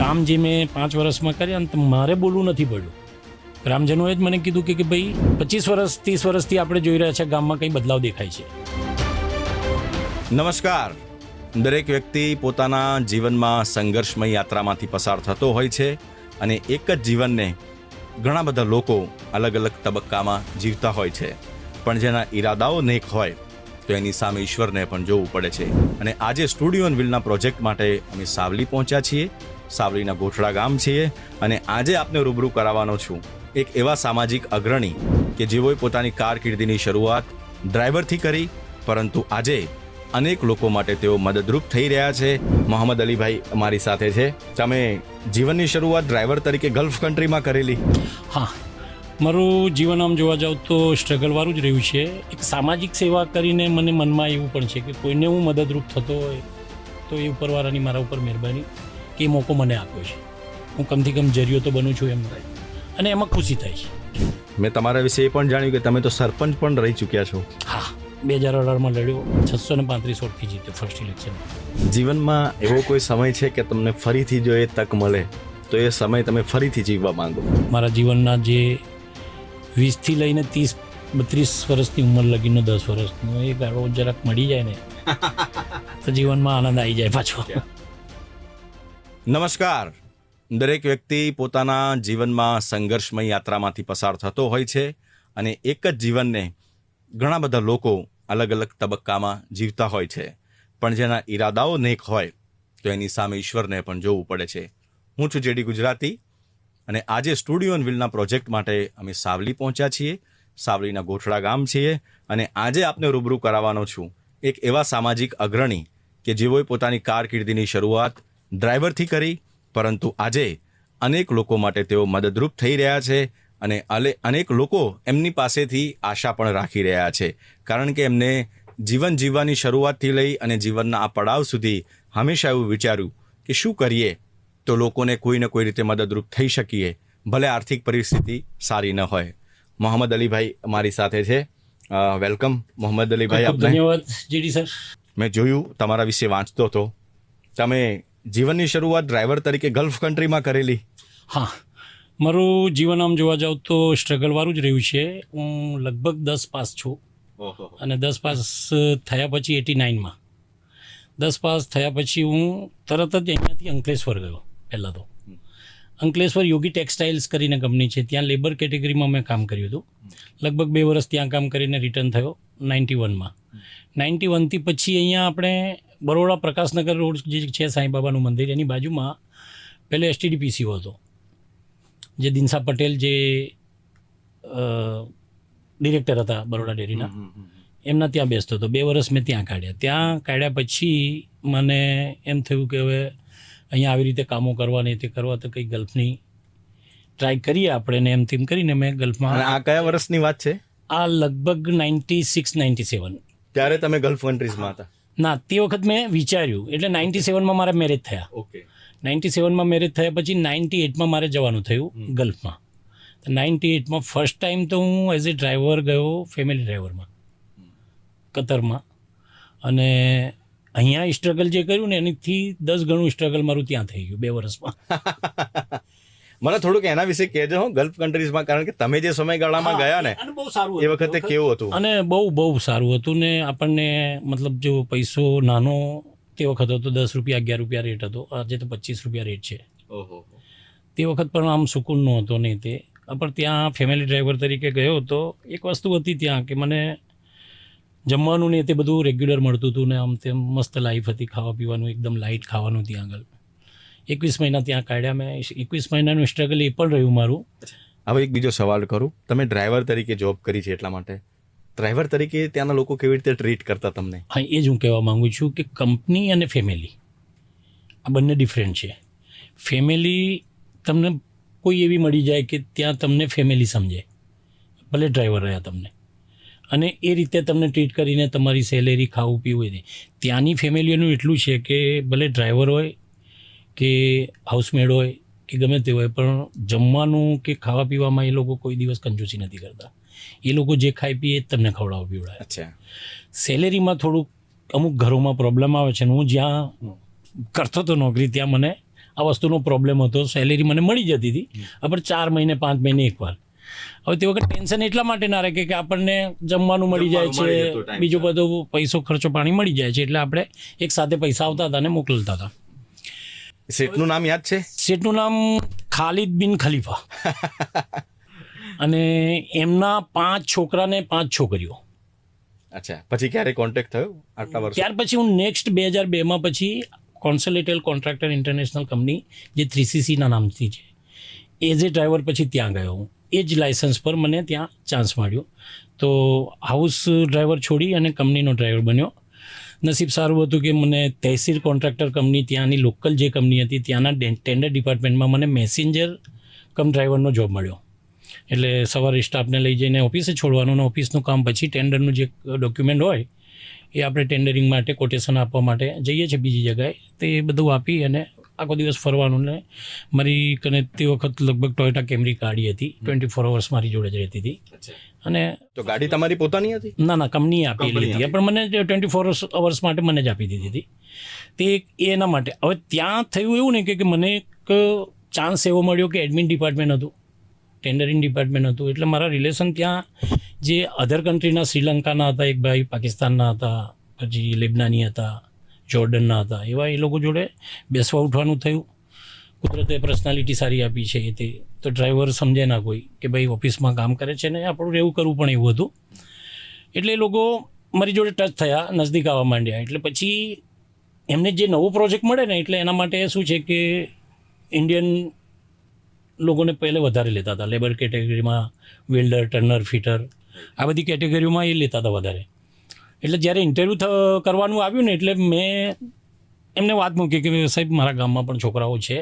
કામ જે મેં 5 વર્ષમાં કર્યા ને તો મારે બોલવું નથી પડ્યું. ગ્રામજનોએ જ મને કીધું કે ભાઈ 25 વર્ષ 30 વર્ષથી આપણે જોઈ રહ્યા છે ગામમાં કંઈ બદલાવ દેખાય છે. નમસ્કાર. દરેક વ્યક્તિ પોતાના જીવનમાં સંઘર્ષમય યાત્રામાંથી પસાર થતો હોય છે અને એક જ જીવનને ઘણા બધા લોકો અલગ અલગ તબક્કામાં જીવતા હોય છે. પણ જેના ઈરાદાઓ નેક હોય તો એની સામે ઈશ્વરને પણ જોવું પડે છે. અને આજે સ્ટુડિયો ઓન વ્હીલના પ્રોજેક્ટ માટે અમે સાવલી પહોંચ્યા છીએ. સાવલીના ગોઠડા ગામ છીએ અને આજે આપને રૂબરૂ કરાવવાનો છું એક એવા સામાજિક અગ્રણી કે જેઓએ પોતાની કારકિર્દીની શરૂઆત ડ્રાઈવરથી કરી, પરંતુ આજે અનેક લોકો માટે તેઓ મદદરૂપ થઈ રહ્યા છે. મોહમ્મદ અલીભાઈ અમારી સાથે છે. તમે જીવનની શરૂઆત ડ્રાઈવર તરીકે ગલ્ફ કન્ટ્રીમાં કરેલી? હા, મારું જીવન આમ જોવા જાઉં તો સ્ટ્રગલવાળું જ રહ્યું છે. એક સામાજિક સેવા કરીને મને મનમાં એવું પણ છે કે કોઈને હું મદદરૂપ થતો હોય તો એ ઉપરવાળાની મારા ઉપર મહેરબાની કે એ મોકો મને આપ્યો છે. હું કમથી કમ જરિયો તો બનું છું એમ, અને એમાં ખુશી થાય છે. મેં તમારા વિશે એ પણ જાણ્યું કે તમે તો સરપંચ પણ રહી ચૂક્યા છો. હા, 2018માં લડ્યો, 635 વોટથી જીત્યો ફર્સ્ટ ઇલેક્શન. જીવનમાં એવો કોઈ સમય છે કે તમને ફરીથી જો એ તક મળે તો એ સમય તમે ફરીથી જીવવા માંગો? મારા જીવનના જે 20થી લઈને 30-32 વર્ષની ઉંમર લગીનો 10 વર્ષનો એ ગાળો જરાક મળી જાય ને તો જીવનમાં આનંદ આવી જાય પાછો. નમસ્કાર. દરેક વ્યક્તિ પોતાના જીવનમાં સંઘર્ષમય યાત્રામાંથી પસાર થતો હોય છે અને એક જ જીવનને ઘણા બધા લોકો અલગ અલગ તબક્કામાં જીવતા હોય છે. પણ જેના ઈરાદાઓ નેક હોય તો એની સામે ઈશ્વરને પણ જોવું પડે છે. હું છું જેડી ગુજરાતી અને આજે સ્ટુડિયો ઓન વ્હીલના પ્રોજેક્ટ માટે અમે સાવલી પહોંચ્યા છીએ. સાવલીના ગોઠડા ગામ છીએ અને આજે આપને રૂબરૂ કરાવવાનો છું એક એવા સામાજિક અગ્રણી કે જેઓએ પોતાની કારકિર્દીની શરૂઆત ડ્રાઈવરથી કરી, પરંતુ આજે અનેક લોકો માટે તેઓ મદદરૂપ થઈ રહ્યા છે અને અનેક લોકો એમની પાસેથી આશા પણ રાખી રહ્યા છે. કારણ કે એમને જીવન જીવવાની શરૂઆતથી લઈ અને જીવનના આ પડાવ સુધી હંમેશા એવું વિચાર્યું કે શું કરીએ તો લોકોને કોઈને કોઈ રીતે મદદરૂપ થઈ શકીએ, ભલે આર્થિક પરિસ્થિતિ સારી ન હોય. મોહમ્મદ અલીભાઈ અમારી સાથે છે. વેલકમ મોહમ્મદ અલીભાઈ. ખૂબ ધન્યવાદ જીડી સર. મેં જોયું તમારા વિશે વાંચતો હતો, તમે જીવનની શરૂઆત ડ્રાઈવર તરીકે ગલ્ફ કન્ટ્રીમાં કરેલી? હા, મારું જીવન આમ જોવા જાઉં તો સ્ટ્રગલવાળું જ રહ્યું છે. હું લગભગ 10 પાસ છું અને 10 પાસ થયા પછી 89માં 10 પાસ થયા પછી હું તરત જ અહીંયાથી અંકલેશ્વર ગયો. પહેલાં તો અંકલેશ્વર યોગી ટેક્સટાઇલ્સ કરીને કંપની છે, ત્યાં લેબર કેટેગરીમાં મેં કામ કર્યું હતું. લગભગ 2 વર્ષ ત્યાં કામ કરીને રિટર્ન થયો 91માં. 91થી પછી અહીંયા આપણે બરોડા પ્રકાશનગર રોડ જે છે સાંઈબાબાનું મંદિર, એની બાજુમાં પહેલો STDPCO હતો, જે દિનસા પટેલ જે ડિરેક્ટર હતા બરોડા ડેરીના, એમના ત્યાં બેસતો હતો. 2 વર્ષ મેં ત્યાં કાઢ્યા. ત્યાં કાઢ્યા પછી મને એમ થયું કે હવે અહીંયા આવી રીતે કામો કરવાની તે કરવા તો કંઈ ગલ્ફની ટ્રાય કરીએ આપણે ને, એમ તેમ કરીને મેં ગલ્ફમાં. આ કયા વર્ષની વાત છે? આ લગભગ 96-97. ત્યારે તમે ગલ્ફ કન્ટ્રીઝમાં હતા? ના, તે વખત મેં વિચાર્યું, એટલે 97માં મારા મેરેજ થયા. ઓકે. 97માં મેરેજ થયા પછી 98માં મારે જવાનું થયું ગલ્ફમાં. 98માં ફર્સ્ટ ટાઈમ તો હું એઝ એ ડ્રાઈવર ગયો, ફેમિલી ડ્રાઈવરમાં કતરમાં. અને અહીંયા સ્ટ્રગલ જે કર્યું ને એનીથી 10 ગણું સ્ટ્રગલ મારું ત્યાં થઈ ગયું 2 વર્ષમાં. મને થોડુંક એના વિશે કહેજો હો, ગલ્ફ કન્ટ્રીઝમાં, કારણ કે તમે જે સમયગાળામાં ગયા ને અને બહુ સારું એ વખતે કેવું હતું? અને બહુ સારું હતું ને આપણને, મતલબ જો પૈસો નાનો તે વખત હતો, 10 રૂપિયા 11 રૂપિયા રેટ હતો, આજે તો 25 રૂપિયા રેટ છે. તે વખત પણ આમ સુકૂન નહોતો નહીં તે. પણ ત્યાં ફેમિલી ડ્રાઈવર તરીકે ગયો તો એક વસ્તુ હતી ત્યાં કે મને જમવાનું ને તે બધું રેગ્યુલર મળતું હતું ને આમ તેમ મસ્ત લાઈફ હતી, ખાવા પીવાનું એકદમ લાઇટ ખાવાનું ત્યાં આગળ. 21 મહિના ત્યાં કાઢ્યા મેં. 21 મહિનાનું સ્ટ્રગલ એ પણ રહ્યું મારું. હવે એક બીજો સવાલ કરું. તમે ડ્રાઈવર તરીકે જોબ કરી છે, એટલા માટે ડ્રાઈવર તરીકે ત્યાંના લોકો કેવી રીતે ટ્રીટ કરતા તમને? હા, એ જ હું કહેવા માગું છું કે કંપની અને ફેમિલી આ બંને ડિફરન્ટ છે. ફેમિલી તમને કોઈ એવી મળી જાય કે ત્યાં તમને ફેમિલી સમજે, ભલે ડ્રાઈવર રહ્યા તમને, અને એ રીતે તમને ટ્રીટ કરીને તમારી સેલેરી, ખાવું પીવું એ. ત્યાંની ફેમિલીઓનું એટલું છે કે ભલે ડ્રાઈવર હોય કે હાઉસમેડ હોય કે ગમે તે હોય, પણ જમવાનું કે ખાવા પીવામાં એ લોકો કોઈ દિવસ કંજૂસી નથી કરતા. એ લોકો જે ખાઈ પીએ જ તમને ખવડાવો પીવડાવે. અચ્છા. સેલેરીમાં થોડુંક અમુક ઘરોમાં પ્રોબ્લેમ આવે છે. હું જ્યાં કરતો હતો નોકરી ત્યાં મને આ વસ્તુનો પ્રોબ્લેમ હતો. સેલેરી મને મળી જતી હતી, પણ 4 મહિને 5 મહિને એકવાર. હવે તે વખત ટેન્શન એટલા માટે ના રાખે કે આપણને જમવાનું મળી જાય છે, બીજો બધો પૈસો ખર્ચો પાણી મળી જાય છે, એટલે આપણે એક સાથે પૈસા આવતા હતા અને મોકલતા હતા. શેઠનું નામ યાદ છે? શેઠનું નામ ખાલિદ બિન ખલીફા અને એમના 5 છોકરા ને 5 છોકરીઓ. અચ્છા, પછી ક્યારે કોન્ટેક્ટ થયો આટલા વર્ષ? ત્યાર પછી હું નેક્સ્ટ 2002 પછી કોન્સોલેટેલ કોન્ટ્રાક્ટર ઇન્ટરનેશનલ કંપની જે 3CC ના નામથી છે, એઝ એ ડ્રાઈવર પછી ત્યાં ગયો હું. એ જ લાયસન્સ પર મને ત્યાં ચાન્સ મળ્યો, તો હાઉસ ડ્રાઈવર છોડી અને કંપનીનો ડ્રાઈવર બન્યો. નસીબ સારું હતું કે મને તહેસીર કોન્ટ્રાક્ટર કંપની, ત્યાંની લોકલ જે કંપની હતી, ત્યાંના ટેન્ડર ડિપાર્ટમેન્ટમાં મને મેસેન્જર કમ ડ્રાઈવરનો જોબ મળ્યો. એટલે સવારે સ્ટાફને લઈ જઈને ઓફિસે છોડવાનું, અને ઓફિસનું કામ પછી ટેન્ડરનું જે ડોક્યુમેન્ટ હોય એ આપણે ટેન્ડરિંગ માટે કોટેશન આપવા માટે જઈએ છીએ બીજી જગ્યાએ, તે બધું આપી અને આખો દિવસ ફરવાનું. ને મારી કને તે વખત લગભગ ટોયોટા કેમરી ગાડી હતી, 24 અવર્સ મારી જોડે જ રહેતી હતી. અને તો ગાડી તમારી પોતાની હતી? ના, કંપનીએ આપેલી હતી, પણ મને 24 અવર્સ માટે મને જ આપી દીધી હતી. તે એના માટે. હવે ત્યાં થયું એવું ને કે મને એક ચાન્સ એવો મળ્યો કે એડમિન ડિપાર્ટમેન્ટ હતું, ટેન્ડરિંગ ડિપાર્ટમેન્ટ હતું. એટલે મારા રિલેશન ત્યાં જે અધર કન્ટ્રીના, શ્રીલંકાના હતા, એક ભાઈ પાકિસ્તાનના હતા, પછી લેબનાની હતા, જોર્ડનના હતા, એવા એ લોકો જોડે બેસવા ઉઠવાનું થયું. કુદરતે પર્સનાલિટી સારી આપી છે તે, તો ડ્રાઈવર સમજે ના કોઈ કે ભાઈ ઓફિસમાં કામ કરે છે ને આપણું રહેવું કરવું પણ એવું હતું. એટલે એ લોકો મારી જોડે ટચ થયા, નજદીક આવવા માંડ્યા. એટલે પછી એમને જે નવો પ્રોજેક્ટ મળે ને, એટલે એના માટે શું છે કે ઇન્ડિયન લોકોને પહેલે વધારે લેતા હતા. લેબર કેટેગરીમાં વેલ્ડર, ટર્નર, ફિટર, આ બધી કેટેગરીઓમાં એ લેતા હતા વધારે. એટલે જ્યારે ઇન્ટરવ્યૂ કરવાનું આવ્યું ને, એટલે મેં એમને વાત મૂકી કે સાહેબ મારા ગામમાં પણ છોકરાઓ છે,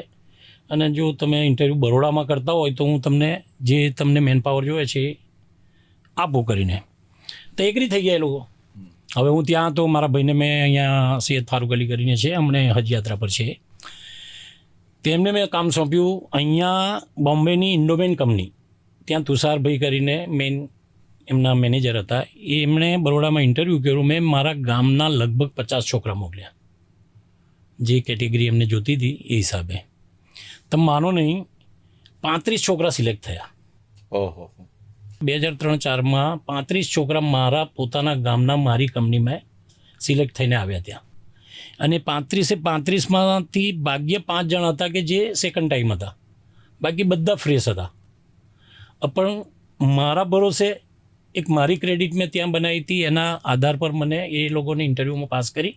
અને જો તમે ઇન્ટરવ્યૂ બરોડામાં કરતા હોય તો હું તમને મેન પાવર જોઈએ છે આપો કરીને. તો એગ્રી થઈ ગયા એ લોકો. હવે હું ત્યાં તો મારા ભાઈને મેં અહીંયા સૈયદ ફારૂક અલી કરીને છે, હમણે હજ યાત્રા પર છે, તેમને મેં કામ સોંપ્યું. અહીંયા બોમ્બેની ઇન્ડોમેન કંપની, ત્યાં તુષારભાઈ કરીને મેન એમના મેનેજર હતા, એમણે બરોડામાં ઇન્ટરવ્યૂ કર્યું. મેં મારા ગામના લગભગ 50 છોકરા મોકલ્યા, જે કેટેગરી એમને જોતી હતી એ હિસાબે. તમે માનો નહીં, 35 છોકરા સિલેક્ટ થયા. ઓહો. 2003-04 35 છોકરા મારા પોતાના ગામના મારી કંપનીમાં સિલેક્ટ થઈને આવ્યા ત્યાં. અને 35માંથી ભાગ્ય 5 જણ હતા કે જે સેકન્ડ ટાઈમ હતા, બાકી બધા ફ્રેશ હતા. પણ મારા ભરોસે એક મારી ક્રેડિટ મેં ત્યાં બનાવી હતી, એના આધાર પર મને એ લોકોને ઇન્ટરવ્યૂમાં પાસ કરી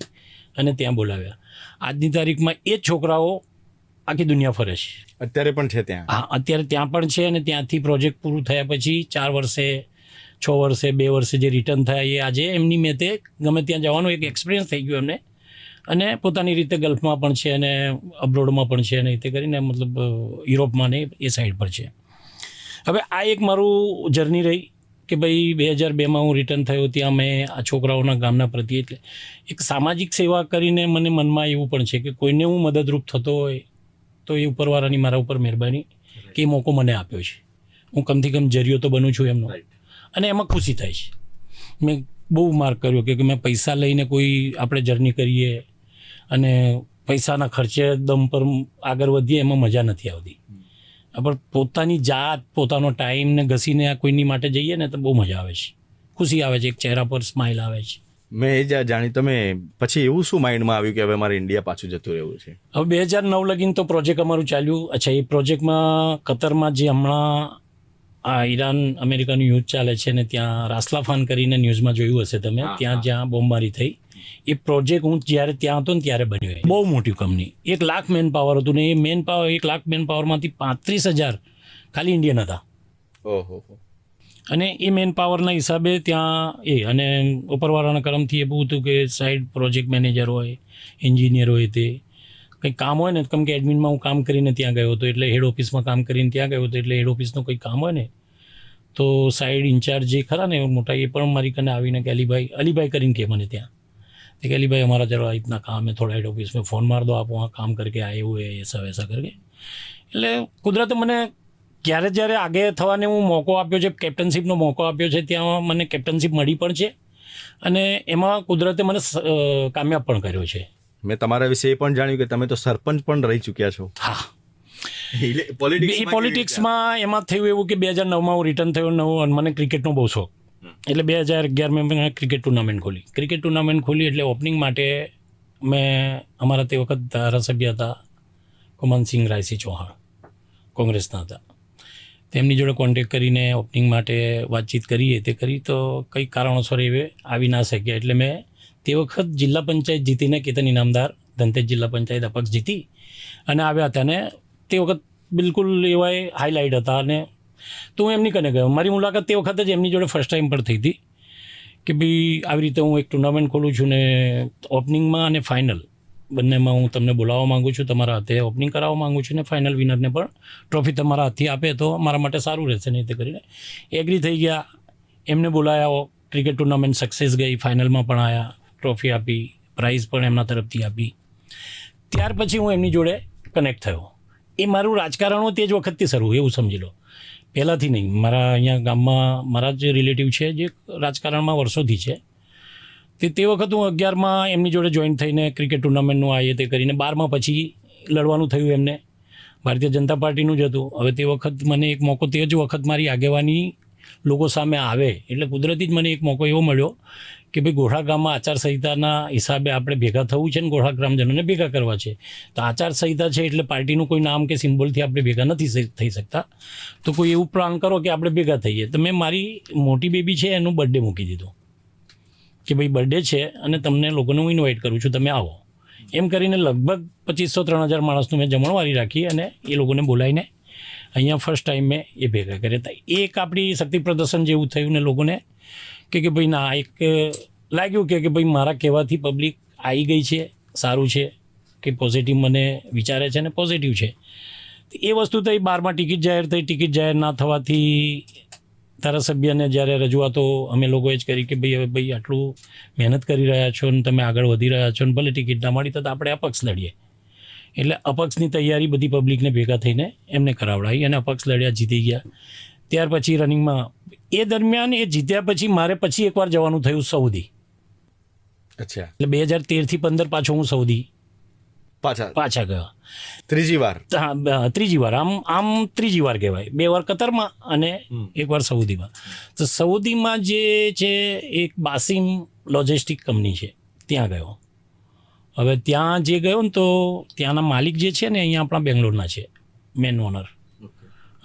અને ત્યાં બોલાવ્યા. આજની તારીખમાં એ જ છોકરાઓ આખી દુનિયા ફરે છે. અત્યારે પણ છે ત્યાં? હા, અત્યારે ત્યાં પણ છે. અને ત્યાંથી પ્રોજેક્ટ પૂરું થયા પછી 4 વર્ષે, 6 વર્ષે, 2 વર્ષે જે રિટર્ન થયા, એ આજે એમની મેં તે ગમે ત્યાં જવાનો એક એક્સપિરિયન્સ થઈ ગયો એમને. અને પોતાની રીતે ગલ્ફમાં પણ છે અને અબ્રોડમાં પણ છે, અને તે કરીને મતલબ યુરોપમાં ને એ સાઈડ પર છે. હવે આ એક મારું જર્ની રહી કે ભાઈ 2002માં હું રિટર્ન થયો. ત્યાં મેં આ છોકરાઓના ગામના પ્રત્યે એટલે એક સામાજિક સેવા કરીને મને મનમાં એવું પણ છે કે કોઈને હું મદદરૂપ થતો હોય તો એ ઉપરવાળાની મારા ઉપર મહેરબાની કે એ મોકો મને આપ્યો છે. હું કમથી કમ જરિયો તો બનું છું એમનો, અને એમાં ખુશી થાય છે. મેં બહુ માર્ક કર્યો કે મેં પૈસા લઈને કોઈ આપણે જર્ની કરીએ અને પૈસાના ખર્ચે દમ પર આગળ વધીએ, એમાં મજા નથી આવતી. પણ પોતાની જાત, પોતાનો ટાઈમ ને ઘસીને આ કોઈની માટે જઈએ ને તો બહુ મજા આવે છે, ખુશી આવે છે, એક ચહેરા પર સ્માઇલ આવે છે. મેં એ જ જાણી, તમે પછી એવું શું માઇન્ડમાં આવ્યું કે હવે મારે ઇન્ડિયા પાછું જતું રહેવું છે? હવે 2009 લગીને તો પ્રોજેક્ટ અમારું ચાલ્યું. અચ્છા, એ પ્રોજેક્ટમાં કતરમાં જે હમણાં આ ઈરાન અમેરિકાનું યુદ્ધ ચાલે છે ને, ત્યાં રાસલાફાન કરીને ન્યૂઝમાં જોયું હશે તમે, ત્યાં જ્યાં બોમ્બમારી થઈ, એ પ્રોજેક્ટ હું જ્યારે ત્યાં હતો ને ત્યારે બન્યો. બહુ મોટી કંપની, 1 લાખ મેન પાવર હતું ને, એ મેન પાવર 1 લાખ મેન પાવરમાંથી 35,000 ખાલી ઇન્ડિયન હતા. ઓહો. અને એ મેન પાવરના હિસાબે ત્યાં અને ઉપરવાળાના કરમથી એ બહુ હતું કે સાઈડ પ્રોજેક્ટ મેનેજર હોય, એન્જિનિયર હોય, તે કંઈક કામ હોય ને, કેમ કે એડમિનમાં હું કામ કરીને ત્યાં ગયો હતો, એટલે હેડ ઓફિસમાં કામ કરીને ત્યાં ગયો હતો, એટલે હેડ ઓફિસનું કંઈક કામ હોય ને તો સાઈડ ઇન્ચાર્જ જે ખરા ને મોટા, એ પણ મારી કને આવીને કે અલીભાઈ કરીને કે મને ત્યાં કે અલીભાઈ हमारा जरा इतना काम है, थोड़ा हेड ऑफिस में फ़ोन मार दो, आप वहाँ काम करके आए हुए हैं, ऐसा वैसा करके. એટલે કુદરતે મને જ્યારે આગે થવાને હું મોકો આપ્યો છે, કેપ્ટનશીપનો મોકો આપ્યો છે, ત્યાં મને કેપ્ટનશીપ મળી પણ છે, અને એમાં કુદરતે મને કામયાબ પણ કર્યો છે. મેં તમારા વિશે એ પણ જાણ્યું કે તમે તો સરપંચ પણ રહી ચૂક્યા છો. હા, એ પોલિટિક્સમાં એમાં થયું એવું કે 2009માં હું રિટર્ન થયો અને મને ક્રિકેટનો બહુ શોખ, એટલે 2011 મેં ક્રિકેટ ટુર્નામેન્ટ ખોલી એટલે ઓપનિંગ માટે મેં અમારા તે વખત ધારાસભ્ય હતા કુમનસિંહ રાયસિંહ ચૌહાણ, કોંગ્રેસના હતા, તેમની જોડે કોન્ટેક્ટ કરીને ઓપનિંગ માટે વાતચીત કરીએ તે કરી, તો કંઈક કારણોસર એ આવી ના શક્યા. એટલે મેં તે વખત જિલ્લા પંચાયત જીતીને કેતન ઇનામદાર ધનતેજ જિલ્લા પંચાયત અપક્ષ જીતી અને આવ્યા હતા, અને તે વખત બિલકુલ એવા હાઇલાઇટ હતા. અને તો હું એમની કને ગયો. મારી મુલાકાત તે વખત જ એમની જોડે ફર્સ્ટ ટાઈમ પર થઈ હતી કે ભાઈ આવી રીતે હું એક ટુર્નામેન્ટ ખોલું છું ને ઓપનિંગમાં અને ફાઇનલ બંનેમાં હું તમને બોલાવવા માગું છું, તમારા હાથે ઓપનિંગ કરાવવા માગું છું ને ફાઇનલ વિનરને પણ ટ્રોફી તમારા હાથથી આપે તો મારા માટે સારું રહેશે. નહીં તે કરીને એગ્રી થઈ ગયા, એમને બોલાયા, ક્રિકેટ ટુર્નામેન્ટ સક્સેસ ગઈ, ફાઇનલમાં પણ આવ્યા, ટ્રોફી આપી, પ્રાઇઝ પણ એમના તરફથી આપી. ત્યાર પછી હું એમની જોડે કનેક્ટ થયો. એ મારું રાજકારણ તે જ વખતથી શરૂ, એવું સમજી લો, પહેલાંથી નહીં. મારા અહીંયા ગામમાં મારા જ રિલેટિવ છે જે રાજકારણમાં વર્ષોથી છે. તે વખત હું 11માં એમની જોડે જોઈન થઈને ક્રિકેટ ટુર્નામેન્ટનું આ તે કરીને 12માં પછી લડવાનું થયું એમને, ભારતીય જનતા પાર્ટીનું જ હતું. હવે તે વખત મને એક મોકો, તે જ વખત મારી આગેવાની લોકો સામે આવે એટલે કુદરતી જ મને એક મોકો એવો મળ્યો કે ભાઈ ગોઠા ગામમાં આચારસંહિતાના હિસાબે આપણે ભેગા થવું છે ને ગોઠા ગ્રામજનોને ભેગા કરવા છે. તો આચારસંહિતા છે એટલે પાર્ટીનું કોઈ નામ કે સિમ્બોલથી આપણે ભેગા નથી થઈ શકતા, તો કોઈ એવું પ્લાન કરો કે આપણે ભેગા થઈએ. તો મેં મારી મોટી બેબી છે એનું બર્થડે મૂકી દીધું કે ભાઈ બર્થડે છે અને તમને લોકોને હું ઇન્વાઇટ કરું છું, તમે આવો. એમ કરીને લગભગ 2500-3000 માણસનું મેં જમણવારી રાખી અને એ લોકોને બોલાવીને અહીંયા ફર્સ્ટ ટાઈમ મેં એ ભેગા કર્યા હતા. એક આપણી શક્તિ પ્રદર્શન જેવું થયું ને લોકોને કે ભાઈ ના એક લાગ્યું કે ભાઈ મારા કહેવાથી પબ્લિક આવી ગઈ છે, સારું છે કે પોઝિટિવ મને વિચારે છે ને પોઝિટિવ છે. એ વસ્તુ થઈ. 12માં ટિકિટ જાહેર થઈ. ટિકિટ જાહેર ના થવાથી ધારાસભ્યને જ્યારે રજૂઆતો અમે લોકોએ જ કરી કે ભાઈ હવે ભાઈ આટલું મહેનત કરી રહ્યા છો ને તમે આગળ વધી રહ્યા છો ને ભલે ટિકિટ ના મળી તો આપણે અપક્ષ લડીએ. એટલે અપક્ષની તૈયારી બધી પબ્લિકને ભેગા થઈને એમને કરાવડાવી અને અપક્ષ લડ્યા, જીતી ગયા. ત્યાર પછી રનિંગમાં એ દરમિયાન એ જીત્યા પછી મારે પછી એકવાર જવાનું થયું સઉદી. અચ્છા. એટલે 2013થી 15 પાછો હું સઉદી પાછા ગયા. ત્રીજી વાર? હા, ત્રીજી વાર. આમ ત્રીજી વાર કહેવાય. 2 વાર કતરમાં અને 1 વાર સઉદીમાં. તો સઉદીમાં જે છે એક બાસિમ લોજિસ્ટિક કંપની છે, ત્યાં ગયો. હવે ત્યાં જે ગયો ને તો ત્યાંના માલિક જે છે ને અહીંયા આપણા બેંગ્લોરના છે, મેન ઓનર,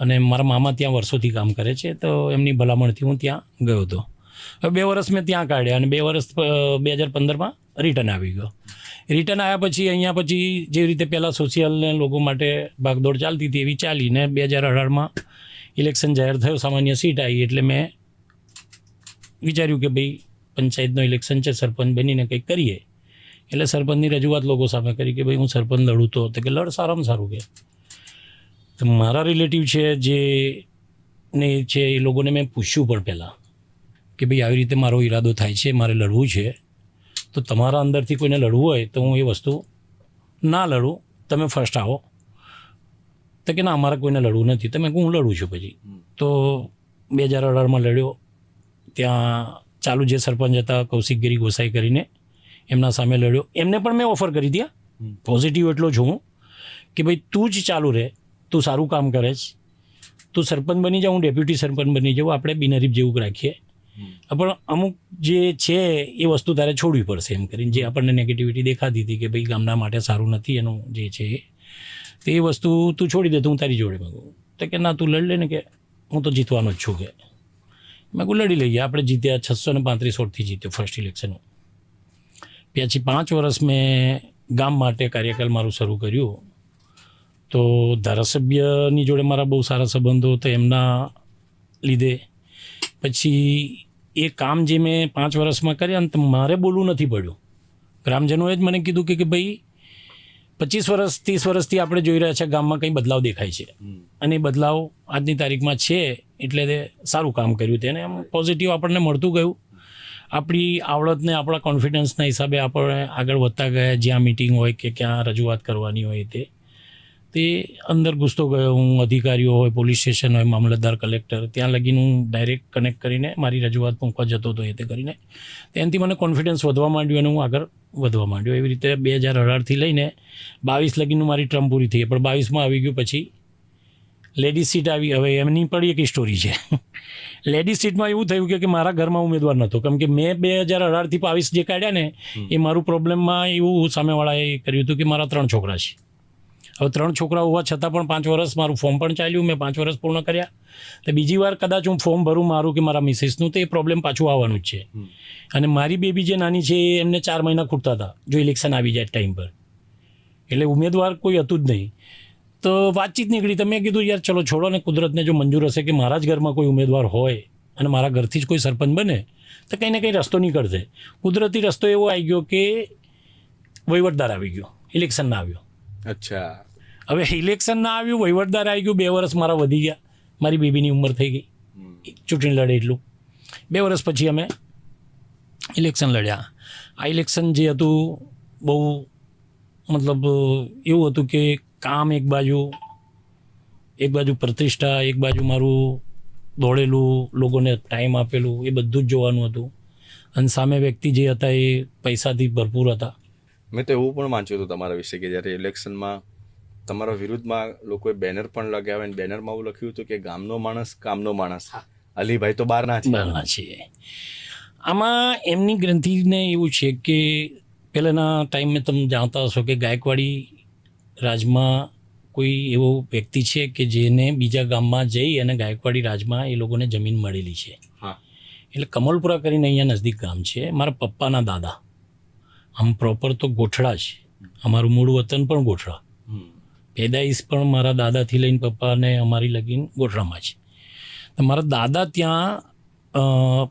અને મારા મામા ત્યાં વર્ષોથી કામ કરે છે, તો એમની ભલામણથી હું ત્યાં ગયો હતો. હવે 2 વર્ષ મેં ત્યાં કાઢ્યા અને 2 વર્ષ 2015માં રિટર્ન આવી ગયો. રિટર્ન આવ્યા પછી અહીંયા પછી જેવી રીતે પહેલાં સોશિયલને લોકો માટે ભાગદોડ ચાલતી હતી એવી ચાલીને 2018માં ઇલેક્શન જાહેર થયો, સામાન્ય સીટ આવી. એટલે મેં વિચાર્યું કે ભાઈ પંચાયતનો ઇલેક્શન છે, સરપંચ બનીને કંઈક કરીએ. એટલે સરપંચની રજૂઆત લોકો સામે કરી કે ભાઈ હું સરપંચ લડું તો કે લડ, સારામાં સારું કે. તો મારા રિલેટિવ છે જે ને છે એ લોકોને મેં પૂછ્યું પણ પહેલાં કે ભાઈ આવી રીતે મારો ઈરાદો થાય છે, મારે લડવું છે, તો તમારા અંદરથી કોઈને લડવું હોય તો હું એ વસ્તુ ના લડું, તમે ફર્સ્ટ આવો. તો કે ના, અમારે કોઈને લડવું નથી. તમે હું લડું છું. પછી તો 2018માં લડ્યો. ત્યાં ચાલુ જે સરપંચ હતા કૌશિકગીરી ગોસાઈ કરીને, એમના સામે લડ્યો. એમને પણ મેં ઓફર કરી હતી, પોઝિટિવ એટલો છું હું કે ભાઈ તું જ ચાલુ રહે, તું સારું કામ કરે છે, તું સરપંચ બની જાઉં, હું ડેપ્યુટી સરપંચ બની જાઉં, આપણે બિનહરીફ જેવું રાખીએ, પણ અમુક જે છે એ વસ્તુ તારે છોડવી પડશે એમ કરીને. જે આપણને નેગેટિવિટી દેખાતી હતી કે ભાઈ ગામના માટે સારું નથી એનું જે છે તે એ વસ્તુ તું છોડી દે તો હું તારી જોડે માગું. તો કે ના, તું લડી લે ને, કે હું તો જીતવાનો જ છું. કે મેં કહું લડી લઈએ. આપણે જીત્યા, 635 વોટથી જીત્યો ફર્સ્ટ ઇલેક્શન. પછી 5 વર્ષ મેં ગામ માટે કાર્યકાલ મારું શરૂ કર્યું. તો ધારાસભ્યની જોડે મારા બહુ સારા સંબંધો તો એમના લીધે પછી એ કામ જે મેં 5 વર્ષમાં કર્યા ને તો મારે બોલવું નથી પડ્યું. ગ્રામજનોએ જ મને કીધું કે ભાઈ 25 વર્ષ 30 વર્ષથી આપણે જોઈ રહ્યા છે ગામમાં કંઈ બદલાવ દેખાય છે, અને એ બદલાવ આજની તારીખમાં છે. એટલે તે સારું કામ કર્યું તેને એમ પોઝિટિવ આપણને મળતું ગયું. આપણી આવડતને આપણા કોન્ફિડન્સના હિસાબે આપણે આગળ વધતા ગયા. જ્યાં મિટિંગ હોય કે ક્યાં રજૂઆત કરવાની હોય તે તે અંદર ઘૂસતો ગયો. હું અધિકારીઓ હોય, પોલીસ સ્ટેશન હોય, મામલતદાર, કલેક્ટર, ત્યાં લગીને હું ડાયરેક્ટ કનેક્ટ કરીને મારી રજૂઆત મૂકવા જતો હતો. એ તે કરીને ત્યાંથી મને કોન્ફિડન્સ વધવા માંડ્યું અને હું આગળ વધવા માંડ્યો. એવી રીતે 2018થી લઈને 22 લગીનું મારી ટર્મ પૂરી થઈ. પણ 22માં આવી ગયું. પછી લેડીઝ સીટ આવી. હવે એમની પણ એક સ્ટોરી છે. લેડીઝ સીટમાં એવું થયું કે મારા ઘરમાં ઉમેદવાર નહોતો, કેમ કે મેં 2018થી 22 જે કાઢ્યા ને એ મારું પ્રોબ્લેમમાં એવું સામેવાળાએ કર્યું હતું કે મારા 3 છોકરા છે. હવે 3 છોકરા હોવા છતાં પણ 5 વર્ષ મારું ફોર્મ પણ ચાલ્યું. મેં 5 વર્ષ પૂર્ણ કર્યા. તો બીજી વાર કદાચ હું ફોર્મ ભરું મારું કે મારા મિસિસનું, તો એ પ્રોબ્લેમ પાછું આવવાનું જ છે. અને મારી બેબી જે નાની છે એમને 4 મહિના ખૂટતા હતા જો ઇલેક્શન આવી જાય ટાઈમ પર. એટલે ઉમેદવાર કોઈ હતું જ નહીં. તો વાતચીત નીકળી. તો મેં કીધું યાર ચલો છોડો ને, કુદરતને જો મંજૂર હશે કે મારા જ ઘરમાં કોઈ ઉમેદવાર હોય અને મારા ઘરથી જ કોઈ સરપંચ બને તો કંઈ ને કંઈ રસ્તો નીકળશે. કુદરતી રસ્તો એવો આવી ગયો કે વહીવટદાર આવી ગયો, ઇલેક્શન ના આવ્યો. અચ્છા. હવે ઇલેક્શન ના આવ્યું, વહીવટદાર આવી ગયું. 2 વર્ષ મારા વધી ગયા. મારી બેબીની ઉંમર થઈ ગઈ ચૂંટણી લડે એટલું. 2 વર્ષ પછી અમે ઇલેક્શન લડ્યા. આ ઇલેક્શન જે હતું બહુ મતલબ એવું હતું કે કામ એક બાજુ પ્રતિષ્ઠા, એક બાજુ મારું દોડેલું, લોકોને ટાઈમ આપેલું, એ બધું જ જોવાનું હતું. અને સામે વ્યક્તિ જે હતા એ પૈસાથી ભરપૂર હતા. મેં તો એવું પણ વાંચ્યું હતું તમારા વિશે કે જ્યારે ઇલેક્શનમાં તમારા વિરુદ્ધમાં લોકોએ બેનર પણ લગાવ્યા અને બેનરમાં એવું લખ્યું હતું કે ગામનો માણસ કામનો માણસ. અલીભાઈ તો બહારના છે. આમાં એમની ગ્રંથિને એવું છે કે પહેલાંના ટાઈમે તમે જાણતા હશો કે ગાયકવાડી રાજમાં કોઈ એવો વ્યક્તિ છે કે જેને બીજા ગામમાં જઈ અને ગાયકવાડી રાજમાં એ લોકોને જમીન મળેલી છે. એટલે કમલપુરા કરીને અહીંયા નજદીક ગામ છે. મારા પપ્પાના દાદા આમ પ્રોપર તો ગોઠડા છે. અમારું મૂળ વતન પણ ગોઠડા. પેદાઈશ પણ મારા દાદાથી લઈને પપ્પાને અમારી લગીન ગોઠડામાં છે. તો મારા દાદા ત્યાં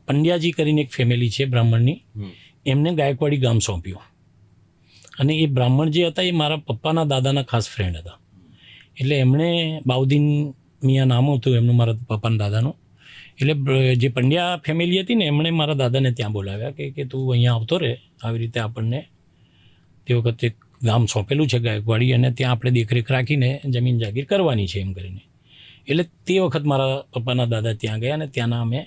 પંડ્યાજી કરીને એક ફેમિલી છે બ્રાહ્મણની, એમને ગાયકવાડી ગામ સોંપ્યું. અને એ બ્રાહ્મણ જે હતા એ મારા પપ્પાના દાદાના ખાસ ફ્રેન્ડ હતા. એટલે એમણે બાઉદ્દીન મિયા નામ હતું એમનું, મારા પપ્પાના દાદાનું. એટલે જે પંડ્યા ફેમિલી હતી ને એમણે મારા દાદાને ત્યાં બોલાવ્યા કે તું અહીંયા આવતો રહે, આવી રીતે આપણને તે વખતે ગામ સોંપેલું છે ગાયકવાડી અને ત્યાં આપણે દેખરેખ રાખીને જમીન જાગીર કરવાની છે એમ કરીને. એટલે તે વખત મારા પપ્પાના દાદા ત્યાં ગયા અને ત્યાંના અમે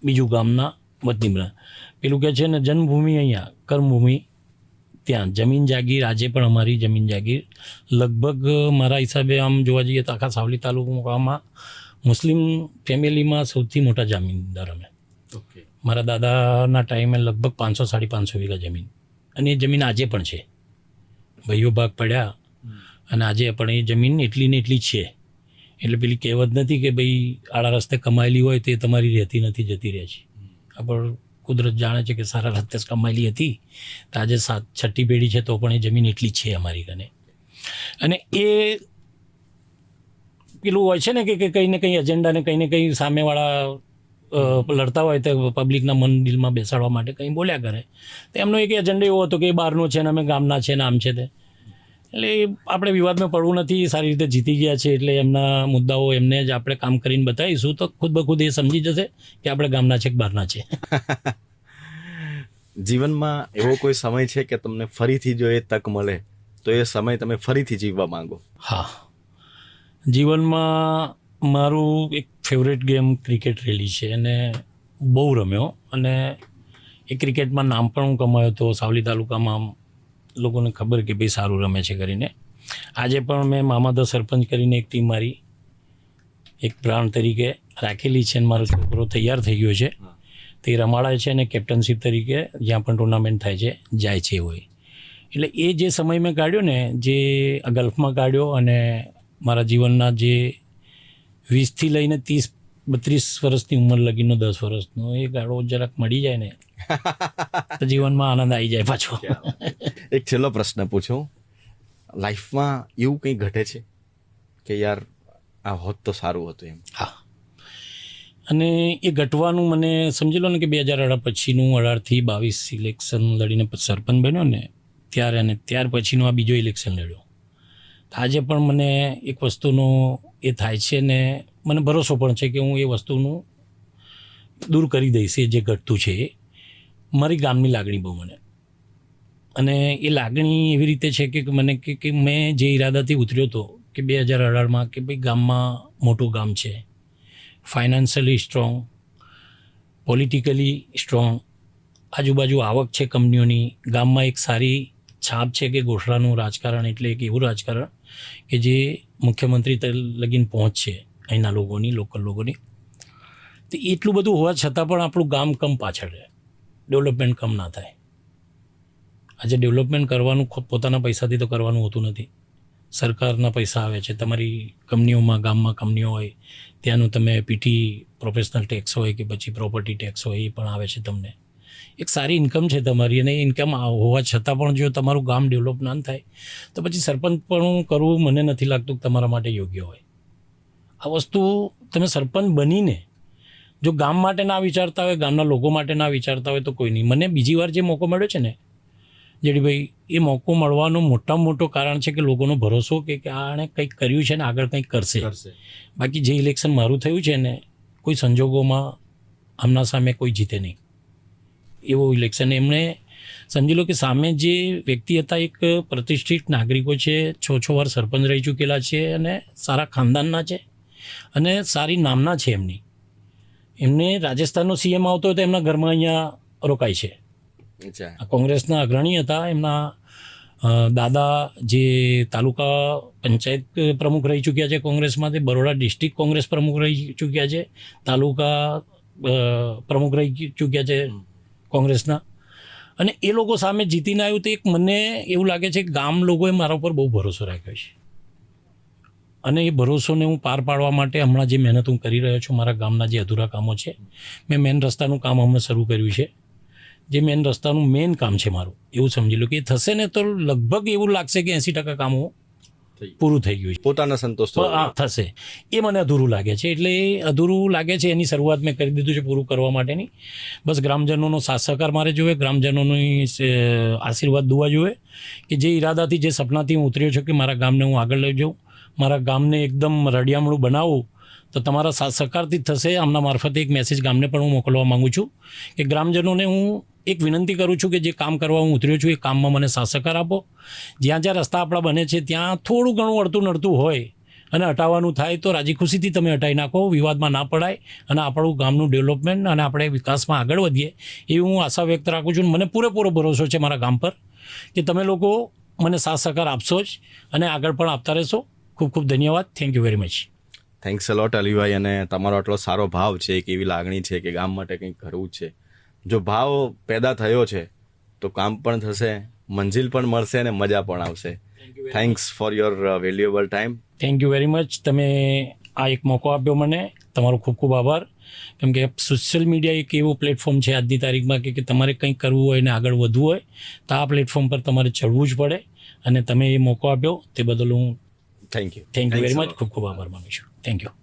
બીજું ગામના વતની બન્યા. પેલું કહે છે ને જન્મભૂમિ અહીંયા, કર્મભૂમિ ત્યાં. જમીન જાગીર આજે પણ અમારી જમીન જાગીર લગભગ મારા હિસાબે આમ જોવા જઈએ તો આખા સાવલી તાલુકામાં મુસ્લિમ ફેમિલીમાં સૌથી મોટા જમીનદાર અમે. મારા દાદાના ટાઈમે લગભગ 500-550 વીઘા જમીન. અને એ જમીન આજે પણ છે. ભાઈઓ ભાગ પડ્યા અને આજે પણ એ જમીન એટલી ને એટલી છે. એટલે પેલી કહેવત નથી કે ભાઈ આડા રસ્તે કમાયેલી હોય તે તમારી રહેતી નથી, જતી રહે છે. પણ કુદરત જાણે છે કે સારા રસ્તે કમાયેલી હતી તો આજે 6ઠ્ઠી પેઢી છે તો પણ એ જમીન એટલી છે અમારી કને. અને એ પેલું હોય છે ને કે કંઈ ને કંઈ એજન્ડાને કંઈ ને કંઈ સામેવાળા લડતા હોય તો પબ્લિકના મન દિલમાં બેસાડવા માટે કંઈ બોલ્યા કરે. તો એમનો એક એજન્ડા એવો હતો કે એ બહારનો છે ને અમે ગામના છે ને આમ છે તે. એટલે આપણે વિવાદમાં પડવું નથી, સારી રીતે જીતી ગયા છે. એટલે એમના મુદ્દાઓ એમને જ આપણે કામ કરીને બતાવીશું તો ખુદ બખુદ એ સમજી જશે કે આપણે ગામના છે કે બહારના છે. જીવનમાં એવો કોઈ સમય છે કે તમને ફરીથી જો એ તક મળે તો એ સમય તમે ફરીથી જીવવા માંગો? હા, જીવનમાં મારું એક ફેવરેટ ગેમ ક્રિકેટ રહેલી છે અને બહુ રમ્યો. અને એ ક્રિકેટમાં નામ પણ હું કમાયો હતો સાવલી તાલુકામાં. લોકોને ખબર કે ભાઈ સારું રમે છે કરીને. આજે પણ મેં મામાદા સરપંચ કરીને એક ટીમ મારી એક બ્રાન્ડ તરીકે રાખેલી છે અને મારો છોકરો તૈયાર થઈ ગયો છે. તે રમાડાય છે અને કેપ્ટનશીપ તરીકે જ્યાં પણ ટુર્નામેન્ટ થાય છે જાય છે હોય. એટલે એ જે સમય મેં કાઢ્યો ને, જે ગલ્ફમાં કાઢ્યો અને મારા જીવનના જે 20થી લઈને 30-32 વર્ષની ઉંમર લગીનો 10 વર્ષનો એ ગાળો જરાક મળી જાય ને તો જીવનમાં આનંદ આવી જાય પાછો. એક છેલ્લો પ્રશ્ન પૂછું, લાઈફમાં એવું કંઈ ઘટે છે કે યાર આ હોત તો સારું હતું એમ? હા, અને એ ઘટવાનું મને સમજી લો ને કે 2018 પછીનું 18થી 22 ઇલેક્શન લડીને સરપંચ બન્યો ને ત્યારે, અને ત્યાર પછીનો આ બીજો ઇલેક્શન લડ્યો. આજે પણ મને એક વસ્તુનો એ થાય છે ને મને ભરોસો પણ છે કે હું એ વસ્તુનું દૂર કરી દઈશ. એ જે ઘટતું છે એ મારી ગામની લાગણી બહુ મને, અને એ લાગણી એવી રીતે છે કે મને કે મેં જે ઈરાદાથી ઉતર્યો હતો કે 2018માં કે ભાઈ ગામમાં મોટું ગામ છે, ફાઇનાન્શિયલી સ્ટ્રોંગ, પોલિટિકલી સ્ટ્રોંગ, આજુબાજુ આવક છે કંપનીઓની, ગામમાં એક સારી છાપ છે કે ગોઠરાનું રાજકારણ એટલે એક એવું રાજકારણ કે જે મુખ્યમંત્રી લગીન પહોંચશે અહીંના લોકોની, લોકલ લોકોની. તો એટલું બધું હોવા છતાં પણ આપણું ગામ કમ પાછળ રહે, ડેવલપમેન્ટ કમ ના થાય. આજે ડેવલપમેન્ટ કરવાનું પોતાના પૈસાથી તો કરવાનું હોતું નથી. સરકારના પૈસા આવે છે, તમારી કંપનીઓમાં, ગામમાં કંપનીઓ હોય ત્યાંનું તમે પીટી પ્રોફેશનલ ટેક્સ હોય કે પછી પ્રોપર્ટી ટેક્સ હોય એ પણ આવે છે તમને. એક સારી ઇન્કમ છે તમારી, અને ઇન્કમ હોવા છતાં પણ જો તમારું ગામ ડેવલપ ના થાય તો પછી સરપંચ પણ કરવું મને નથી લાગતું કે તમારા માટે યોગ્ય હોય. આ વસ્તુ તમે સરપંચ બનીને જો ગામ માટે ના વિચારતા હોય, ગામના લોકો માટે ના વિચારતા હોય તો કોઈ નહીં. મને બીજી વાર જે મોકો મળ્યો છે ને જેડીભાઈ, એ મોકો મળવાનું મોટામાં મોટું કારણ છે કે લોકોનો ભરોસો કે આણે કંઈક કર્યું છે ને આગળ કંઈક કરશે. બાકી જે ઇલેક્શન મારું થયું છે ને, કોઈ સંજોગોમાં આમના સામે કોઈ જીતે નહીં એવું ઇલેક્શન. એમણે સમજી લો કે સામે જે વ્યક્તિ હતા એક પ્રતિષ્ઠિત નાગરિકો છે, 6 વાર સરપંચ રહી ચૂકેલા છે અને સારા ખાનદાનના છે અને સારી નામના છે એમની. એમને રાજસ્થાનનો સીએમ આવતો હોય તો એમના ઘરમાં અહીંયા રોકાય છે. કોંગ્રેસના અગ્રણી હતા, એમના દાદા જે તાલુકા પંચાયત પ્રમુખ રહી ચૂક્યા છે કોંગ્રેસમાંથી, બરોડા ડિસ્ટ્રિક્ટ કોંગ્રેસ પ્રમુખ રહી ચૂક્યા છે, તાલુકા પ્રમુખ રહી ચૂક્યા છે કોંગ્રેસના. અને એ લોકો સામે જીતીને આવ્યું તો એક મને એવું લાગે છે કે ગામ લોકોએ મારા ઉપર બહુ ભરોસો રાખ્યો છે અને એ ભરોસોને હું પાર પાડવા માટે હમણાં જે મહેનત હું કરી રહ્યો છું, મારા ગામના જે અધૂરા કામો છે, મેં મેન રસ્તાનું કામ હમણાં શરૂ કર્યું છે. જે મેન રસ્તાનું મેન કામ છે મારું, એવું સમજી લો કે એ થશે ને તો લગભગ એવું લાગશે કે 80% કામો પૂરું થઈ ગયું છે. પોતાના સંતોષ થશે એ મને અધૂરું લાગે છે. એટલે એ અધૂરું લાગે છે એની શરૂઆત મેં કરી દીધું છે પૂરું કરવા માટેની. બસ ગ્રામજનોનો સાથ સહકાર મારે જોઈએ, ગ્રામજનોની આશીર્વાદ દુઆ જોઈએ કે જે ઈરાદાથી, જે સપનાથી હું ઉતર્યો છું કે મારા ગામને હું આગળ લઈ જાઉં, મારા ગામને એકદમ રડિયામણું બનાવું, તો તમારા સાથ સહકારથી જ થશે. આમના મારફતે એક મેસેજ ગામને પણ હું મોકલવા માગું છું કે ગ્રામજનોને હું એક વિનંતી કરું છું કે જે કામ કરવા હું ઉતર્યો છું એ કામમાં મને સાથ સહકાર આપો. જ્યાં જ્યાં રસ્તા આપણા બને છે ત્યાં થોડું ઘણું અડતું નડતું હોય અને હટાવવાનું થાય તો રાજી ખુશીથી તમે હટાવી નાખો, વિવાદમાં ના પડાય અને આપણું ગામનું ડેવલપમેન્ટ અને આપણે વિકાસમાં આગળ વધીએ એવી હું આશા વ્યક્ત રાખું છું. મને પૂરેપૂરો ભરોસો છે મારા ગામ પર કે તમે લોકો મને સાથ સહકાર આપશો જ અને આગળ પણ આપતા રહેશો. ખૂબ ખૂબ ધન્યવાદ. Thank you very much. Thanks a lot અલીભાઈ. અને તમારો આટલો સારો ભાવ છે, એક એવી લાગણી છે કે ગામ માટે કંઈક કરવું છે. જો ભાવ પેદા થયો છે તો કામ પણ થશે, મંજિલ પણ મળશે અને મજા પણ આવશે. Thanks for your valuable time. Thank you very much. તમે આ એક મોકો આપ્યો મને, તમારો ખૂબ ખૂબ આભાર. કેમ કે સોશિયલ મીડિયા એક એવું પ્લેટફોર્મ છે આજની તારીખમાં કે તમારે કંઈક કરવું હોય ને આગળ વધવું હોય તો આ પ્લેટફોર્મ પર તમારે ચડવું જ પડે અને તમે એ મોકો આપ્યો તે બદલ હું થેન્ક યુ વેરી મચ. ખૂબ ખૂબ આભાર માનું છું. Thank you.